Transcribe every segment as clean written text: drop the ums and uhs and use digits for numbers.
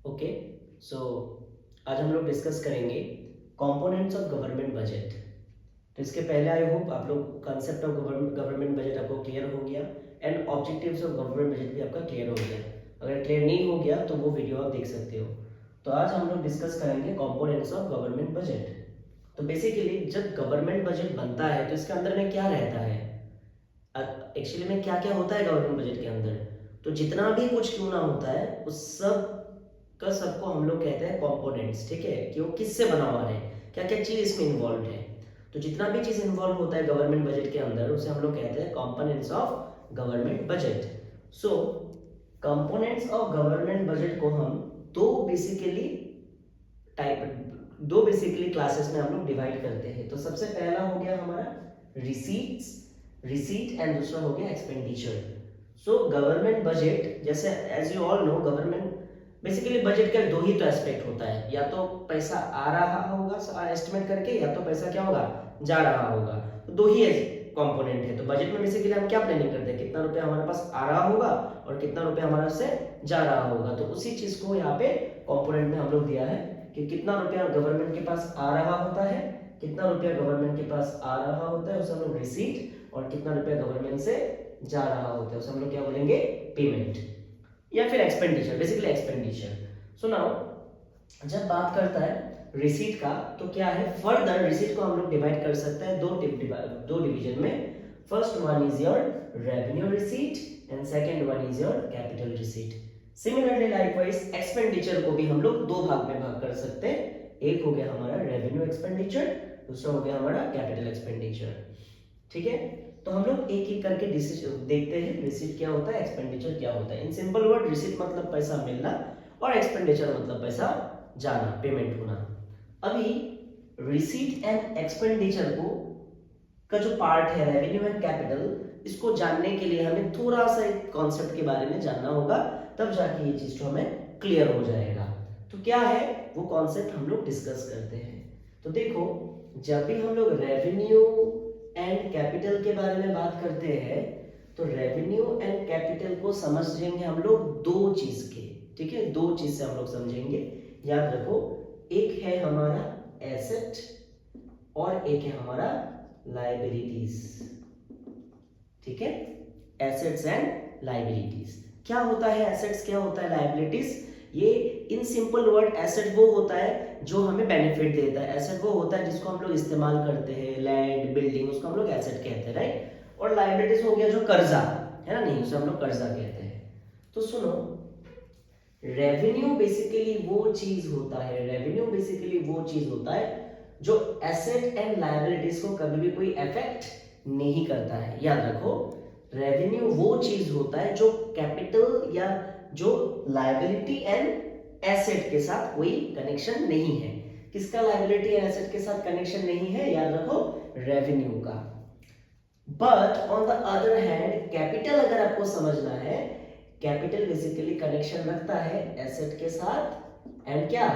Okay, सो आज हम लोग डिस्कस करेंगे कंपोनेंट्स ऑफ गवर्नमेंट बजट। तो इसके पहले आई होप आप लोग कंसेप्ट ऑफ गवर्नमेंट बजट आपको क्लियर हो गया and objectives of government budget भी आपका क्लियर हो गया। अगर क्लियर नहीं हो गया तो वो वीडियो आप देख सकते हो। तो आज हम लोग डिस्कस करेंगे कंपोनेंट्स ऑफ गवर्नमेंट बजट। तो बेसिकली जब गवर्नमेंट बजट बनता है तो इसके अंदर में क्या रहता है, एक्चुअली में क्या क्या होता है गवर्नमेंट बजट के अंदर। तो जितना भी कुछ क्यों ना होता है उस सब का सबको हम लोग कहते हैं कंपोनेंट्स। ठीक है, कि वो किससे बना हुआ है, क्या क्या चीज इसमें इन्वॉल्व है। तो जितना भी चीज इन्वॉल्व होता है गवर्नमेंट बजट के अंदर उसे हम लोग कहते हैं components of government budget. So components of government budget को हम टाइप दो बेसिकली क्लासेस में हम लोग डिवाइड करते हैं। तो सबसे पहला हो गया हमारा रिसीट्स, रिसीट, एंड दूसरा हो गया एक्सपेंडिचर। सो गवर्नमेंट बजट, जैसे as you all know, government basically budget का दो ही तो एस्पेक्ट होता है, या तो पैसा आ रहा होगा एस्टिमेट करके, या तो पैसा क्या होगा, जा रहा होगा। तो दो ही कंपोनेंट है। तो बजट में बेसिकली हम क्या प्लानिंग करते हैं, कितना रुपया हमारे पास आ रहा होगा और कितना रुपया हमारे से जा रहा होगा। तो उसी चीज को यहाँ पे कंपोनेंट में हम लोग दिया है कि कितना रुपया गवर्नमेंट के पास आ रहा होता है, कितना रुपया गवर्नमेंट के पास आ रहा होता है उसे हम लोग रिसीट, और कितना रुपया गवर्नमेंट से जा रहा होता है उसे हम लोग क्या बोलेंगे, पेमेंट, या फिर expenditure, basically expenditure. So now जब बात करता है रिसीट का, तो क्या है, फर्दर रिसीट को हम लोग डिवाइड कर सकते हैं दो डिवीजन में। First one is your revenue receipt and second one is your capital receipt. Similarly likewise expenditure को भी हम लोग दो भाग में भाग कर सकते हैं। एक हो गया हमारा रेवेन्यू एक्सपेंडिचर, दूसरा हो गया हमारा कैपिटल एक्सपेंडिचर। ठीक है, तो हम लोग एक एक करके देखते हैं रिसीट क्या होता है, एक्सपेंडिचर क्या होता है। इन सिंपल वर्ड, रिसीट मतलब पैसा मिलना और एक्सपेंडिचर मतलब पैसा जाना, पेमेंट होना। अभी रिसीट एंड एक्सपेंडिचर को का जो पार्ट है रेवेन्यू एंड कैपिटल, इसको जानने के लिए हमें थोड़ा सा एक कॉन्सेप्ट के बारे में जानना होगा, तब जाके ये चीज तो हमें क्लियर हो जाएगा। तो क्या है वो कॉन्सेप्ट हम लोग डिस्कस करते हैं। तो देखो, जब भी हम लोग रेवेन्यू एंड कैपिटल के बारे में बात करते हैं तो रेवेन्यू एंड कैपिटल को समझेंगे हम लोग दो चीज के। ठीक है, दो चीज से हम लोग समझेंगे, याद रखो। एक है हमारा एसेट और एक है हमारा लाइबिलिटीज। ठीक है, एसेट्स एंड लाइबिलिटीज। क्या होता है एसेट्स, क्या होता है लाइबिलिटीज? ये इन सिंपल वर्ड, एसेट वो होता है जो हमें बेनिफिट देता है, एसेट वो होता है जिसको हम लोग इस्तेमाल करते हैं, लैंड बिल्डिंग, उसको हम लोग एसेट कहते हैं, राइट। और लाइबिलिटीज हो गया जो कर्जा है ना, नहीं, उसे हम लोग कर्जा कहते हैं। तो सुनो, रेवेन्यू बेसिकली वो चीज होता है, रेवेन्यू बेसिकली वो चीज होता है जो एसेट एंड लायबिलिटीज को कभी भी कोई इफेक्ट नहीं करता है। याद रखो, रेवेन्यू वो चीज होता है जो कैपिटल या जो लायबिलिटी एंड एसेट के साथ कोई कनेक्शन नहीं है। किसका लायबिलिटी एंड एसेट के साथ कनेक्शन नहीं है? याद रखो, रेवेन्यू का। But on the other hand capital अगर आपको समझना है, कैपिटल बेसिकली कनेक्शन रखता है एसेट के साथ एंड क्या,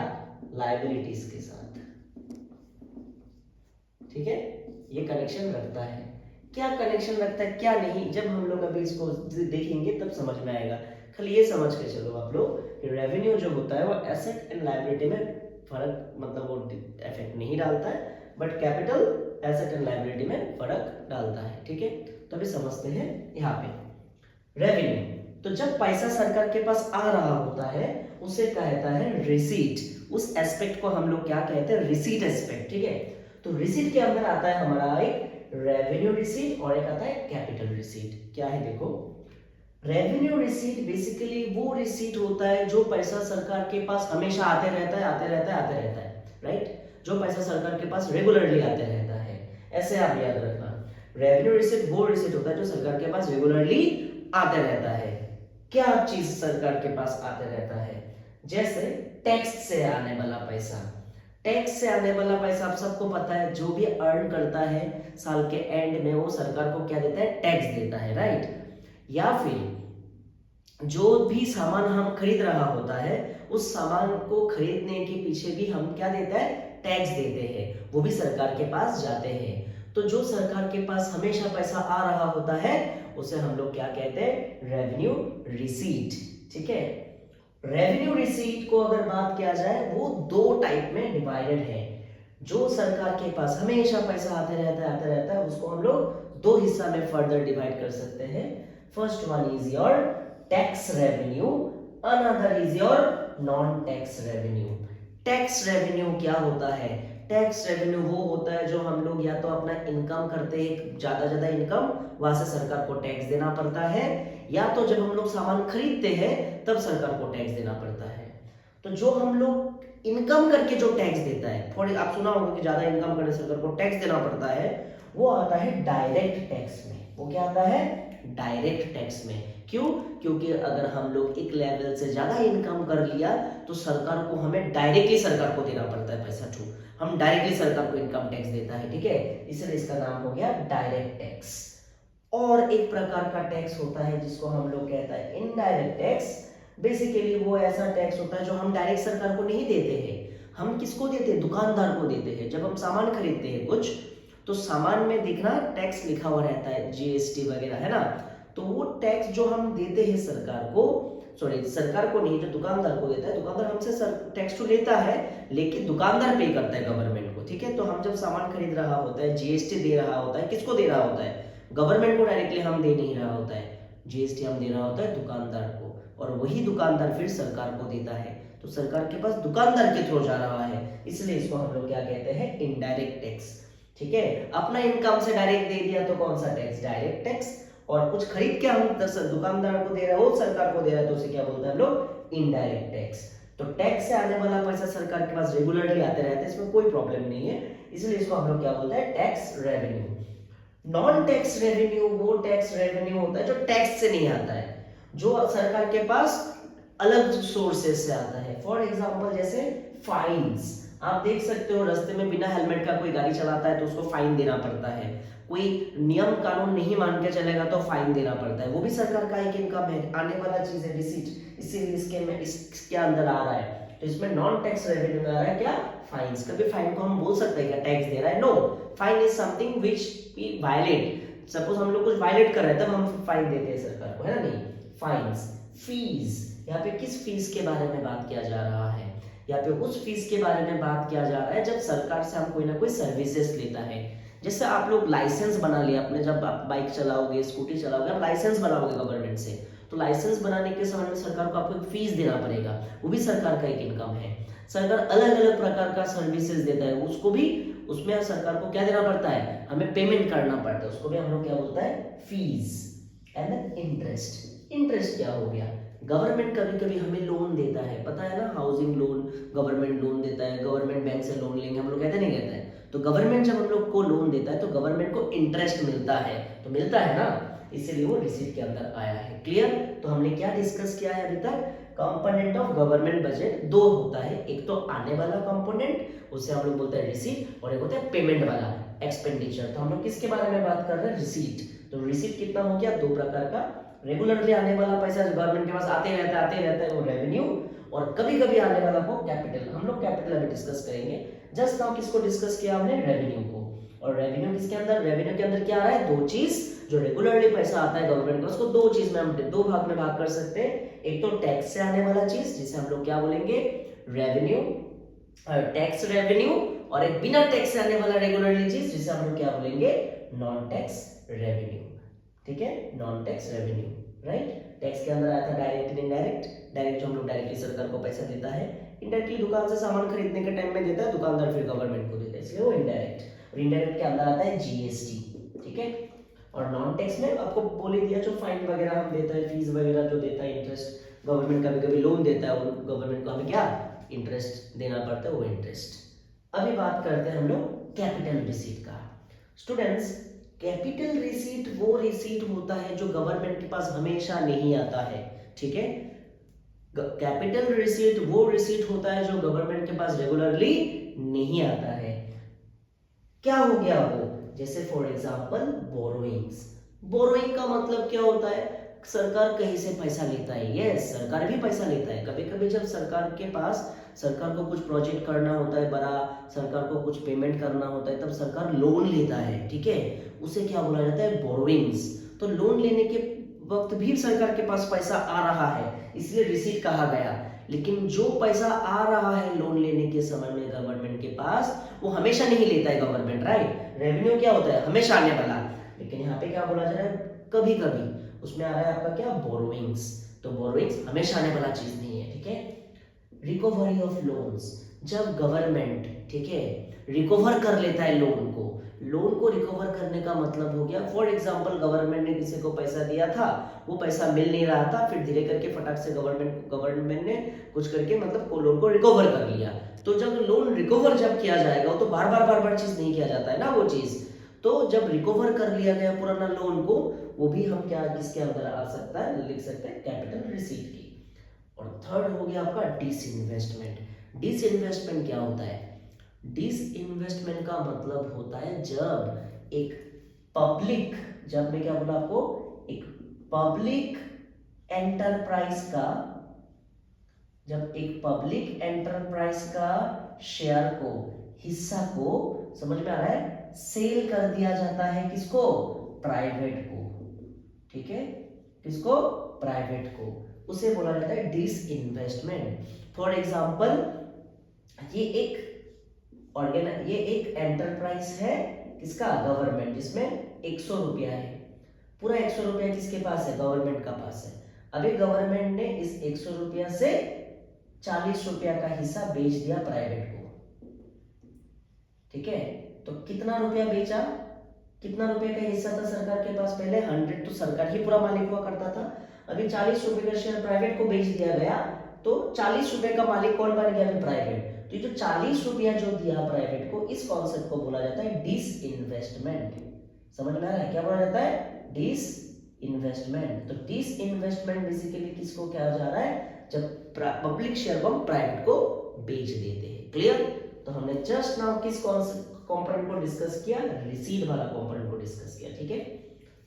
लायबिलिटीज के साथ। ठीक है, ये कनेक्शन रखता है। क्या कनेक्शन रखता है क्या नहीं, जब हम लोग अभी इसको देखेंगे तब समझ में आएगा। खाली ये समझ के चलो आप लोग कि रेवेन्यू जो होता है वो एसेट एंड लायबिलिटी में फर्क, मतलब वो इफेक्ट नहीं डालता है, but capital asset and liability में फर्क डालता है। ठीक है, तो अभी समझते हैं यहाँ पे रेवेन्यू। तो जब पैसा सरकार के पास आ रहा होता है उसे कहता है रिसीट। उस एस्पेक्ट को हम लोग क्या कहते हैं, रिसीट एस्पेक्ट। ठीक है, तो रिसीट के अंदर आता है हमारा एक रेवेन्यू रिसीट और एक आता है कैपिटल रिसीट। क्या है देखो, रेवेन्यू रिसीट बेसिकली वो रिसीट होता है जो पैसा सरकार के पास हमेशा आते रहता है, आते रहता है, आते रहता है, राइट। जो पैसा सरकार के पास रेगुलरली आते रहता है, ऐसे आप याद रखना। रेवेन्यू रिसीट वो रिसीट होता है जो सरकार के पास रेगुलरली आते रहता है। क्या चीज सरकार के पास आते रहता है? जैसे टैक्स से आने वाला पैसा। टैक्स से आने वाला पैसा आप सबको पता है, जो भी अर्न करता है साल के एंड में वो सरकार को क्या देता है, टैक्स देता है, राइट। या फिर जो भी सामान हम खरीद रहा होता है उस सामान को खरीदने के पीछे भी हम क्या देता है, टैक्स देते हैं, वो भी सरकार के पास जाते हैं। तो जो सरकार के पास हमेशा पैसा आ रहा होता है उसे हम लोग क्या कहते हैं, रेवेन्यू रिसीट। ठीक है, रेवेन्यू रिसीट को अगर बात किया जाए वो दो टाइप में डिवाइडेड है। जो सरकार के पास हमेशा पैसा आते रहता है उसको हम लोग दो हिस्सा में फर्दर डिवाइड कर सकते हैं। First one is your tax revenue, another is your non tax revenue. Tax revenue क्या होता है? टैक्स रेवेन्यू वो होता है जो हम लोग या तो अपना इनकम करते हैं, ज्यादा इनकम, वहां से सरकार को टैक्स देना पड़ता है, या तो जब हम लोग सामान खरीदते हैं तब सरकार को टैक्स देना पड़ता है। तो जो हम लोग इनकम करके जो टैक्स देता है, फॉर आप सुना होगा कि ज्यादा इनकम करने से सरकार को टैक्स देना पड़ता है, वो आता है डायरेक्ट टैक्स में। वो क्या आता है? डायरेक्ट टैक्स में। क्यों? क्योंकि अगर हम लोग एक लेवल से ज्यादा इनकम कर लिया तो सरकार को, हमें डायरेक्टली सरकार को देना पड़ता है पैसा टू, हम डायरेक्टली सरकार को इनकम टैक्स देता है, ठीक है, इसलिए इसका नाम हो गया डायरेक्ट टैक्स। और एक प्रकार का टैक्स होता है जिसको हम लोग कहता है इनडायरेक्ट टैक्स। बेसिकली वो ऐसा टैक्स होता है जो हम डायरेक्ट सरकार को नहीं देते हैं, हम किसको देते हैं? दुकानदार को देते हैं। जब हम सामान खरीदते हैं कुछ, तो सामान में दिखना टैक्स लिखा हुआ रहता है, जीएसटी वगैरह, है ना, तो वो टैक्स जो हम देते हैं सरकार को, सॉरी सरकार को नहीं, जो दुकानदार को देता है, दुकानदार हमसे टैक्स तो लेता है लेकिन दुकानदार पे करता है गवर्नमेंट को, ठीक है। तो हम जब सामान खरीद रहा होता है, जीएसटी दे रहा होता है, किसको दे रहा होता है? गवर्नमेंट को डायरेक्टली हम दे नहीं रहा होता है, जीएसटी हम दे रहा होता है दुकानदार को, और वही दुकानदार फिर सरकार को देता है। तो सरकार के पास दुकानदार के थ्रू जा रहा है, इसलिए इसको हम लोग क्या कहते हैं? इनडायरेक्ट टैक्स, ठीक है। अपना इनकम से डायरेक्ट दे दिया तो कौन सा टैक्स? Direct tax. और कुछ खरीद के हम दुकानदार को दे रहे हैं, वो सरकार को दे रहा है, तो उसे क्या बोलते हैं हम लोग? Indirect tax. तो टैक्स से आने वाला पैसा सरकार के पास रेगुलरली आते रहता है, इसमें कोई प्रॉब्लम नहीं है, इसलिए इसको हम लोग क्या बोलते हैं? Tax revenue. Non tax revenue वो टैक्स रेवेन्यू होता है जो टैक्स से नहीं आता है, जो सरकार के पास अलग सोर्सेस से आता है। फॉर एग्जांपल जैसे फाइन्स, आप देख सकते हो रास्ते में बिना हेलमेट का कोई गाड़ी चलाता है तो उसको फाइन देना पड़ता है, कोई नियम कानून नहीं मान के चलेगा तो फाइन देना पड़ता है, वो भी सरकार का एक इनकम है, आने वाला चीज है, रिसीट, इसीलिए इसके में इसके अंदर आ रहा है। तो इसमें नॉन टैक्स रेवेन्यू में आ रहा है क्या? फाइन्स। कभी फाइन को हम बोल सकते हैं क्या टैक्स दे रहा है? No, fine is something which we violate. Suppose हम लोग कुछ वायलेट कर रहे हैं तब हम फाइन देते हैं सरकार को, है ना, नहीं। फाइन्स। फीस, यहाँ पे किस फीस के बारे में बात किया जा रहा है? यहाँ पे उस फीस के बारे में बात किया जा रहा है जब सरकार से हम कोई ना कोई सर्विसेज लेता है। जैसे आप लोग लाइसेंस बना लिया आपने, जब आप बाइक चलाओगे, स्कूटी चलाओगे, आप लाइसेंस बनाओगे गवर्नमेंट से, तो लाइसेंस बनाने के समय में सरकार को आपको फीस देना पड़ेगा, वो भी सरकार का एक इनकम है। सरकार अलग अलग प्रकार का सर्विसेज देता है, उसको भी, उसमें सरकार को क्या देना पड़ता है? हमें पेमेंट करना पड़ता है, उसको भी हम लोग क्या बोलता है? फीस। And interest. इंटरेस्ट क्या हो गया? गवर्नमेंट कभी कभी हमें लोन देता है, पता है ना, हाउसिंग लोन गवर्नमेंट लोन देता है, गवर्नमेंट बैंक से लोन लेंगे हम लोग, कहते नहीं कहते हैं? तो गवर्नमेंट जब हम लोग को लोन देता है तो गवर्नमेंट को इंटरेस्ट मिलता है, तो मिलता है ना, इसीलिए वो रिसीट के अंदर आया है। क्लियर? तो हमने क्या डिस्कस किया है अभी तक? कंपोनेंट ऑफ गवर्नमेंट बजट दो होता है, एक तो आने वाला कंपोनेंट, उसे हम लोग बोलते हैं रिसीट, और एक होता है पेमेंट वाला, एक्सपेंडिचर। तो हम लोग किसके बारे में बात कर रहे हैं? रिसीट। तो रिसीट कितना हो गया? दो प्रकार का, रेगुलरली आने वाला पैसा जो गवर्नमेंट के पास आते रहता है वो रेवेन्यू, और कभी कभी आने वाला को कैपिटल। हम लोग कैपिटल अभी डिस्कस करेंगे। जस्ट नाउ किसको डिस्कस किया हमने? रेवेन्यू को। और रेवेन्यू किसके अंदर? रेवेन्यू के अंदर क्या आ रहा है? दो चीज, जो रेगुलरली पैसा आता है गवर्नमेंट का, उसको दो चीज में हम दो भाग में भाग कर सकते हैं। एक तो टैक्स से आने वाला चीज जिसे हम लोग क्या बोलेंगे? रेवेन्यू, टैक्स रेवेन्यू, और एक बिना टैक्स से आने वाला रेगुलरली चीज जिसे हम लोग क्या बोलेंगे? Non tax revenue. ठीक है, non tax revenue, right. Tax के अंदर आया था डायरेक्ट एंड इनडायरेक्ट। डायरेक्ट जो हम लोग डायरेक्टली सरकार को पैसा देता है, इनडायरेक्टली दुकान से सामान खरीदने के टाइम में देता है दुकानदार, फिर गवर्नमेंट को देता है, इसलिए वो इनडायरेक्ट। और इनडायरेक्ट के अंदर आता है जीएसटी, ठीक है। और नॉन टैक्स में आपको बोल ही दिया, जो फाइन वगैरह हम देता है, फीस वगैरह जो देता है, इंटरेस्ट, गवर्नमेंट कभी कभी लोन देता है, गवर्नमेंट को हमें क्या इंटरेस्ट देना पड़ता है, वो इंटरेस्ट। अभी बात करते हैं हम लोग कैपिटल रिसीट का। स्टूडेंट्स, कैपिटल रिसीट वो रिसीट होता है जो गवर्नमेंट के पास हमेशा नहीं आता है, ठीक है। कैपिटल रिसीट वो रिसीट होता है जो गवर्नमेंट के पास रेगुलरली नहीं आता है। क्या हो गया वो? जैसे फॉर एग्जांपल बोरोइंग्स। बोरोइंग का मतलब क्या होता है? सरकार कहीं से पैसा लेता है, यस, सरकार भी पैसा लेता है। कभी कभी जब सरकार के पास, सरकार को कुछ प्रोजेक्ट करना होता है बड़ा, सरकार को कुछ पेमेंट करना होता है, तब सरकार लोन लेता है, ठीक है, उसे क्या बोला जाता है? बोरोइंग्स। तो लोन लेने के वक्त भी सरकार के पास पैसा आ रहा है, इसलिए रिसीट कहा गया। लेकिन जो पैसा आ रहा है लोन लेने के समय में गवर्नमेंट के पास, वो हमेशा नहीं लेता है गवर्नमेंट, राइट। रेवेन्यू क्या होता है, हमेशा आने वाला, लेकिन यहाँ पे क्या बोला जा रहा है, कभी कभी उसमें आ रहा है आपका क्या, बोरोइंग्स। तो बोरोइंग्स हमेशा आने वाला चीज नहीं है, ठीक है। रिकवरी ऑफ लोन्स, जब गवर्नमेंट, ठीक है, रिकवर कर लेता है लोन को, लोन को रिकवर करने का मतलब हो गया, फॉर एग्जांपल गवर्नमेंट ने किसी को पैसा दिया था, वो पैसा मिल नहीं रहा था, फिर धीरे करके फटाक से गवर्नमेंट ने कुछ करके मतलब लोन को रिकवर कर लिया। तो जब लोन रिकवर जब किया जाएगा, तो बार बार चीज नहीं किया जाता है ना वो चीज। तो जब रिकवर कर लिया गया पुराना लोन को, वो भी हम क्या किसके अंदर आ सकता है, लिख सकते हैं कैपिटल रिसीट की। और थर्ड हो गया आपका डिसइन्वेस्टमेंट। डिसइन्वेस्टमेंट क्या होता है, डिसइन्वेस्टमेंट का मतलब होता है जब एक पब्लिक, जब मैं क्या बोला आपको, एक पब्लिक एंटरप्राइज का, जब एक पब्लिक एंटरप्राइज का शेयर को, हिस्सा को, समझ में आ रहा है, सेल कर दिया जाता है किसको, प्राइवेट को, ठीक है, किसको, प्राइवेट को, उसे बोला जाता है डिसइन्वेस्टमेंट। फॉर एग्जांपल ये एक ये एक एंटरप्राइज है किसका, गवर्नमेंट, जिसमें 100 रुपया है, पूरा 100 रुपया किसके पास है, गवर्नमेंट का पास है। अभी गवर्नमेंट ने इस 100 रुपया से 40 रुपया का हिस्सा बेच दिया प्राइवेट को, ठीक है। तो कितना रुपया बेचा, कितना रुपए का हिस्सा था सरकार के पास, पहले 100 तो सरकार ही पूरा मालिक हुआ करता था, अभी 40 रुपए का शेयर प्राइवेट को बेच दिया गया, तो 40 रुपए का मालिक कौन बन गया, अभी प्राइवेट। तो ये जो 40 रुपया जो दिया प्राइवेट को, इस कॉन्सेप्ट को बोला जाता है डिसइन्वेस्टमेंट। समझ में आ रहा है, क्या बोला जाता है, डिसइन्वेस्टमेंट। तो डिसइन्वेस्टमेंट बेसिकली किसको क्या जा रहा है, जब पब्लिक शेयर को हम प्राइवेट को बेच देते हैं। क्लियर। तो हमने जस्ट नाउ किस कंपोनेंट को डिस्कस किया, रिसीट वाला कंपोनेंट को डिस्कस किया, ठीक है।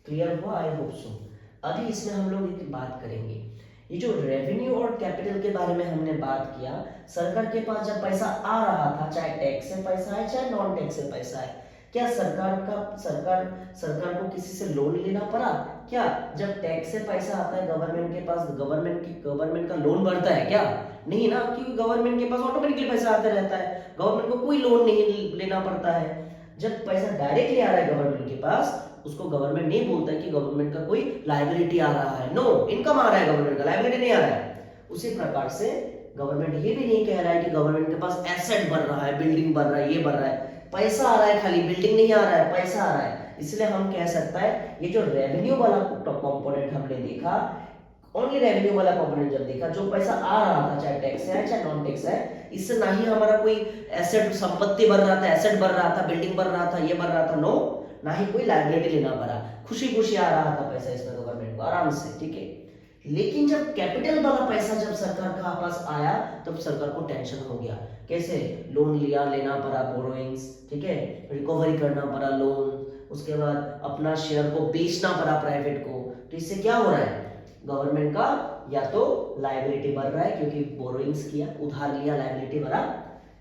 क्लियर हुआ, आई होप सो। अभी इसमें हम लोग एक बात करेंगे, ये जो रेवेन्यू और कैपिटल के बारे में हमने बात किया, सरकार के पास जब पैसा आ रहा था, चाहे टैक्स से पैसा है चाहे नॉन टैक्स से पैसा है, क्या सरकार को किसी से लोन लेना पड़ा क्या, जब टैक्स से पैसा आता है गवर्नमेंट के पास, गवर्नमेंट का लोन बढ़ता है क्या, नहीं ना, क्योंकि गवर्नमेंट के पास ऑटोमेटिकली पैसा आता रहता है, गवर्नमेंट को कोई लोन नहीं लेना पड़ता है। जब पैसा डायरेक्टली आ रहा है गवर्नमेंट के पास, उसको गवर्नमेंट नहीं बोलता है कि गवर्नमेंट का कोई लायबिलिटी आ रहा है, नो, इनकम आ रहा है गवर्नमेंट का, लायबिलिटी नहीं आ रहा है। उसी प्रकार से गवर्नमेंट ये भी नहीं कह रहा है कि गवर्नमेंट के पास एसेट बढ़ रहा है, बिल्डिंग बढ़ रहा है, ये बढ़ रहा है, पैसा आ रहा है, खाली बिल्डिंग नहीं आ रहा है, पैसा आ रहा है। इसलिए हम कह सकता है ये जो रेवेन्यू वाला कंपोनेंट हमने देखा, ओनली रेवेन्यू वाला कंपोनेंट जब देखा, जो पैसा आ रहा था, चाहे टैक्स है चाहे नॉन टैक्स है, इससे ना ही हमारा कोई एसेट, संपत्ति बढ़ रहा था, एसेट बढ़ रहा था, बिल्डिंग बढ़ रहा था, ये बढ़ रहा था, नो, ना ही कोई लायबिलिटी लेना पड़ा, खुशी खुशी आ रहा था पैसा इसमें गवर्नमेंट को आराम से, ठीक है। लेकिन जब कैपिटल वाला पैसा जब सरकार के पास आया, तब सरकार को टेंशन हो गया, कैसे, लोन लेना पड़ा, बोरोइंग्स, ठीक है, रिकवरी करना पड़ा लोन, उसके बाद अपना शेयर को बेचना पड़ा प्राइवेट को। तो इससे क्या हो रहा है, गवर्नमेंट का या तो लायबिलिटी बढ़ रहा है क्योंकि बोरोइंग्स किया, उधार लिया, लायबिलिटी बढ़ा,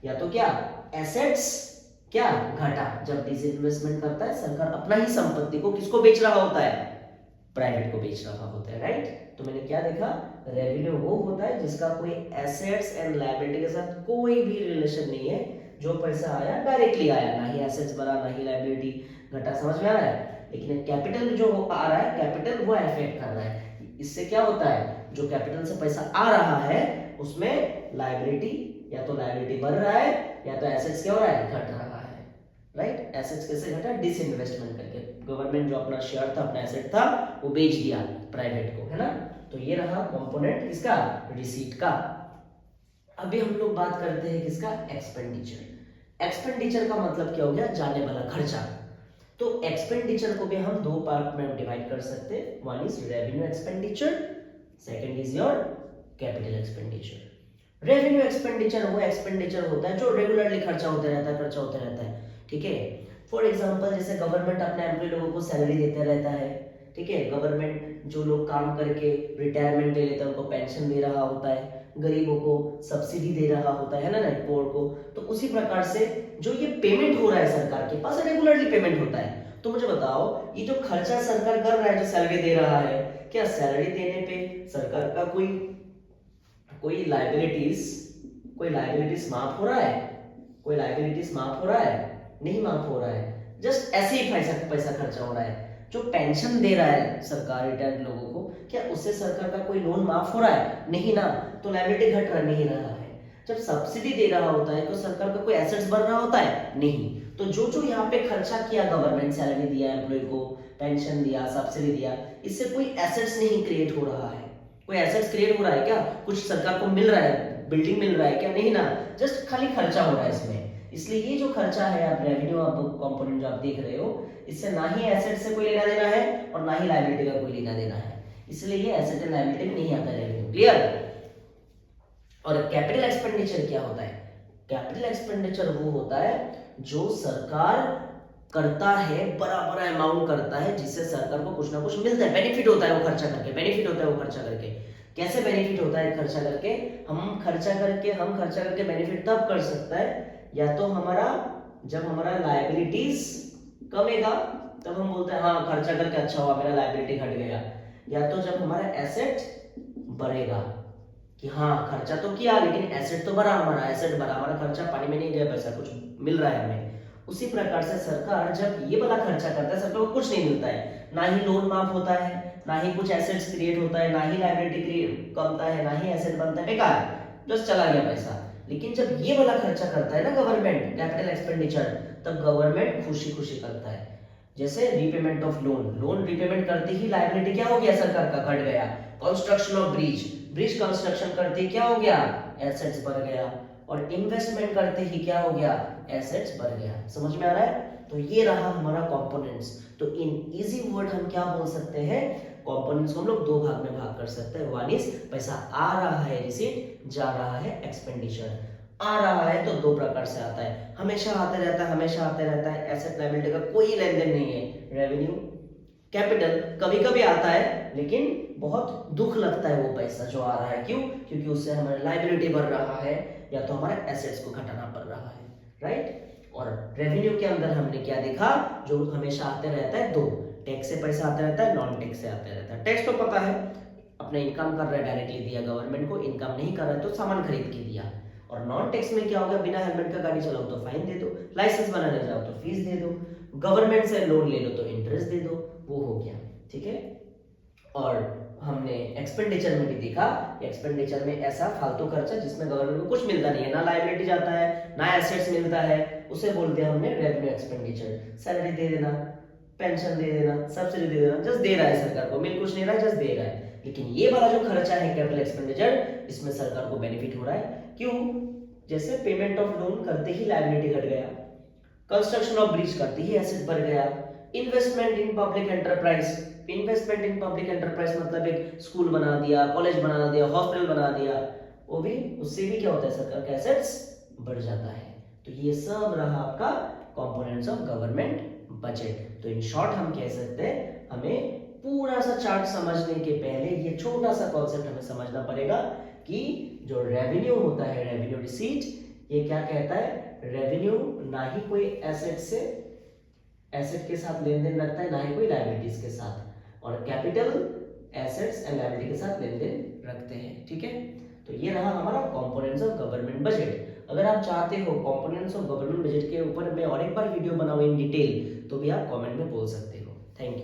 या तो क्या, एसेट्स क्या घटा। जब डिसइन्वेस्टमेंट करता है सरकार, अपना ही संपत्ति को किसको बेच रहा होता है, प्राइवेट को बेच रहा होता है, राइट। तो मैंने क्या देखा, रेवेन्यू वो होता है जिसका कोई एसेट्स एंड लायबिलिटी के साथ कोई भी रिलेशन नहीं है, जो पैसा आया डायरेक्टली आया, ना ही एसेट्स बढ़ा ना ही लायबिलिटी घटा, समझ में आ रहा है। लेकिन कैपिटल जो आ रहा है, कैपिटल वो इफेक्ट कर रहा है। इससे क्या होता है, जो कैपिटल से पैसा आ रहा है उसमें लायबिलिटी, या तो लायबिलिटी बढ़ रहा है या तो एसेट्स क्या हो रहा है, घट रहा है, राइट। एसेट्स कैसे घटा, डिसइन्वेस्टमेंट करके, गवर्नमेंट जो अपना शेयर था, अपना एसेट था, वो बेच दिया प्राइवेट को, है ना। तो ये रहा कंपोनेंट किसका, रिसीट का। अभी हम लोग बात करते हैं किसका, एक्सपेंडिचर। एक्सपेंडिचर का मतलब क्या हो गया, जाने वाला खर्चा। तो एक्सपेंडिचर को भी हम दो पार्ट में डिवाइड कर सकते हैं, one is revenue expenditure, second is your capital expenditure. Revenue expenditure वो एक्सपेंडिचर होता है जो रेगुलरली खर्चा होता रहता है, ठीक है। फॉर एग्जांपल जैसे गवर्नमेंट अपने एम्प्लॉय लोगों को सैलरी देते रहता है, ठीक है, गवर्नमेंट जो लोग काम करके रिटायरमेंट ले लेते हैं उनको पेंशन दे रहा होता है, गरीबों को सब्सिडी दे रहा होता है ना, पोर को। तो उसी प्रकार से जो ये पेमेंट हो रहा है सरकार के पास, रेगुलरली पेमेंट होता है। तो मुझे बताओ, ये जो खर्चा सरकार कर रहा है, जो सैलरी दे रहा है, क्या सैलरी देने पे सरकार का कोई कोई लाइबिलिटीज माफ हो रहा है, कोई लाइबिलिटीज माफ हो रहा है, नहीं माफ हो रहा है, जस्ट ऐसे ही पैसा पैसा खर्चा हो रहा है। जो पेंशन दे रहा है सरकार रिटायर्ड लोगों को, क्या उससे सरकार का कोई लोन माफ हो रहा है? नहीं ना, तो लायबिलिटी घट रहा नहीं रहा है। जब सब्सिडी दे रहा होता है तो सरकार का कोई एसेट्स बढ़ रहा होता है? नहीं। तो जो जो यहाँ पे खर्चा किया, गवर्नमेंट सैलरी दिया एम्प्लॉय को, पेंशन दिया, सब्सिडी दिया, इससे कोई एसेट्स नहीं क्रिएट हो रहा है। कोई एसेट्स क्रिएट हो रहा है क्या? कुछ सरकार को मिल रहा है, बिल्डिंग मिल रहा है क्या? नहीं ना, जस्ट खाली खर्चा हो रहा है इसमें। इसलिए ये जो खर्चा है, आप रेवेन्यू आप कंपोनेंट जो आप देख रहे हो, इससे ना ही एसेट से कोई लेना देना है और ना ही लायबिलिटी का कोई लेना देना है, इसलिए ये एसेट एंड लायबिलिटी में नहीं आता रेवेन्यू। क्लियर? और कैपिटल एक्सपेंडिचर क्या होता है? कैपिटल एक्सपेंडिचर वो होता है जो सरकार करता है, बड़ा बड़ा अमाउंट करता है, जिससे सरकार को कुछ ना कुछ मिलता है, बेनिफिट होता है वो खर्चा करके, बेनिफिट होता है वो खर्चा करके। कैसे बेनिफिट होता है खर्चा करके? हम खर्चा करके बेनिफिट तब कर सकता है, या तो हमारा जब हमारा लायबिलिटीज कमेगा तब हम बोलते हैं हाँ खर्चा करके अच्छा हुआ, मेरा लायबिलिटी घट गया, या तो जब हमारा एसेट बढ़ेगा कि हाँ खर्चा तो किया लेकिन एसेट तो बढ़ा, हमारा एसेट बढ़ा, हमारा खर्चा पानी में नहीं गया, पैसा कुछ मिल रहा है हमें। उसी प्रकार से सरकार जब ये वाला खर्चा करता है, सरकार को कुछ नहीं मिलता है, ना ही लोन माफ होता है, ना ही कुछ एसेट्स क्रिएट होता है, ना ही लायबिलिटी कमता है, ना ही एसेट बनता है, बेकार, बस चला गया पैसा। लेकिन जब ये वाला खर्चा करता है ना गवर्नमेंट, कैपिटल एक्सपेंडिचर, तब गवर्नमेंट खुशी खुशी करता है। जैसे रीपेमेंट ऑफ लोन रीपेमेंट करते ही लायबिलिटी क्या हो गया सरकार का? घट गया। कंस्ट्रक्शन ऑफ ब्रिज कंस्ट्रक्शन करते ही क्या हो गया? एसेट्स बढ़ गया। और इन्वेस्टमेंट करते ही क्या हो गया? एसेट्स बढ़ गया। समझ में आ रहा है? तो ये रहा हमारा कंपोनेंट्स। तो इन इजी वर्ड हम क्या बोल सकते हैं? कंपोनेंट्स को हम लोग दो भाग में भाग कर सकते हैं। वन इज पैसा आ रहा है रिसीट, जा रहा है एक्सपेंडिचर। आ रहा है तो दो प्रकार से आता है, हमेशा आते रहता है, एसेट लायबिलिटी का कोई लेन देन नहीं है। रेवेन्यू कैपिटल कभी कभी आता है लेकिन बहुत दुख लगता है वो पैसा जो आ रहा है। क्यों? क्योंकि उससे हमारा लायबिलिटी बढ़ रहा है या तो हमारे एसेट्स को घटाना पड़ रहा है, राइट। और रेवेन्यू के अंदर हमने क्या देखा? जो हमेशा आते रहता है दो, टैक्स से पैसा आता रहता है, नॉन टैक्स से आता रहता है। टैक्स तो पता है, अपने इनकम कर रहा है डायरेक्टली दिया गवर्नमेंट को, इनकम नहीं कर रहा है तो सामान खरीद के दिया। और नॉन टैक्स में क्या होगा? बिना हेलमेट का गाड़ी चलाओ तो फाइन दे दो, लाइसेंस बनाने जाओ तो फीस दे दो, गवर्नमेंट से लोन ले लो तो इंटरेस्ट दे दो, वो हो गया, ठीक है। और हमने एक्सपेंडिचर में भी देखा, एक्सपेंडिचर में ऐसा फालतू खर्चा जिसमें गवर्नमेंट को कुछ मिलता नहीं है, ना लायबिलिटी जाता है ना एसेट्स मिलता है, उसे बोलते हैं हमने रेवेन्यू एक्सपेंडिचर। सैलरी दे देना, पेंशन दे देना, सब्सिडी दे देना, जस्ट दे रहा है सरकार को, मिल कुछ नहीं रहा है, जस्ट दे रहा है। लेकिन ये वाला जो खर्चा है कैपिटल एक्सपेंडिचर, इसमें सरकार को बेनिफिट हो रहा है। क्यों? जैसे पेमेंट ऑफ लोन करते ही लायबिलिटी घट गया, कंस्ट्रक्शन ऑफ ब्रिज करते ही एसेट बढ़ गया, investment in public enterprise, investment in public enterprise मतलब एक स्कूल बना दिया, कॉलेज बना दिया, हॉस्पिटल बना दिया, वो भी उससे भी क्या होता है? सरकार का एसेट्स बढ़ जाता है। तो ये सब रहा आपका कंपोनेंट्स ऑफ गवर्नमेंट बजट। तो इन शॉर्ट हम कह सकते हैं, हमें पूरा सा चार्ट समझने के पहले ये छोटा सा कॉन्सेप्ट हमें समझना पड़ेगा कि जो रेवेन्यू होता है, रेवेन्यू रिसीट, ये क्या कहता है? रेवेन्यू ना ही कोई एसेट के साथ लेन देन रखता है, ना ही कोई लायबिलिटीज के साथ, और कैपिटल एसेट्स एंड लायबिलिटी के साथ लेन देन रखते हैं, ठीक है। तो ये रहा हमारा कंपोनेंट्स ऑफ गवर्नमेंट बजट। अगर आप चाहते हो कंपोनेंट्स ऑफ गवर्नमेंट बजट के ऊपर मैं और एक बार वीडियो बनाऊं इन डिटेल, तो भी आप कमेंट में बोल सकते हो। Thank you.